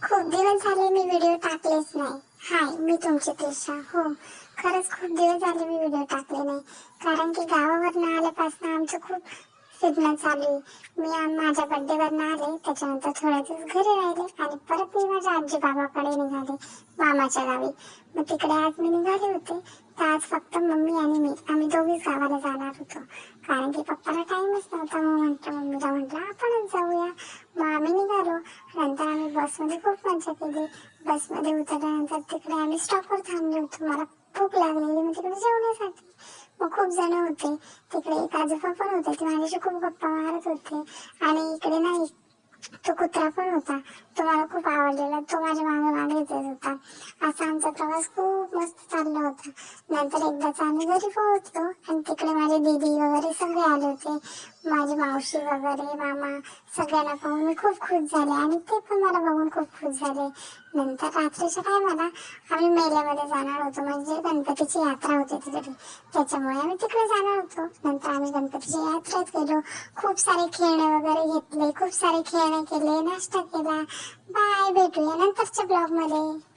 खूप दिवस झाले मी व्हिडिओ टाकलेच नाही. हाय, मी तुमची त्रिशा. हो, खरंच खूप दिवस झाले मी व्हिडिओ टाकले नाही. कारण की गावावरनं आल्यापासून आमचं खूप फिरणं चालू आहे. माझ्या बर्थडेवरनं आले, त्याच्यानंतर थोडे दिवस घरी राहिले आणि परत मी माझ्या आजी बाबाकडे निघाले, मामाच्या गावी. मग तिकडे आज मी निघाले होते, तर आज फक्त मम्मी आणि मी आम्ही दोघीच गावाला जाणार होतो. कारण की पप्पाला टाईमच नव्हता. मम्मीला म्हटलं आपणच जाऊया. मग आम्ही निघालो. नंतर आम्ही बसमध्ये खूप मजा केली. बसमध्ये उतरल्यानंतर तिकडे आम्ही स्टॉपवर थांबलो होतो. मला भूक लागलेली, मग तिकडे जेवण्यासाठी. मग खूप जण होते तिकडे. एक आजोबा पण होते, ते माझ्याशी खूप गप्पा मारत होते. आणि इकडे नाही, तो कुत्रा पण होता, तो मला खूप आवडलेला. तो माझ्या मागे मागे येत होता. असा आमचा प्रवास खूप मस्त चालला होता. नंतर एकदाच आम्ही घरी पोहोचलो आणि तिकडे माझे दीदी वगैरे सगळे आले होते. माझी मावशी वगैरे, मामा, सगळ्यांना पाहून मी खूप खुश झाले आणि ते पण मला बघून खूप खुश झाले. नंतर रात्रीच्या टायमाला आम्ही मेल्यामध्ये जाणार होतो, म्हणजे गणपतीची यात्रा होती तिकडे, त्याच्यामुळे आम्ही तिकडे जाणार होतो. नंतर आम्ही गणपतीच्या यात्रेत गेलो. खूप सारे खेळणे वगैरे घेतले, खूप सारे खेळणे केले, नाश्ता केला. बाय, भेटूया नंतरच्या ब्लॉग मध्ये.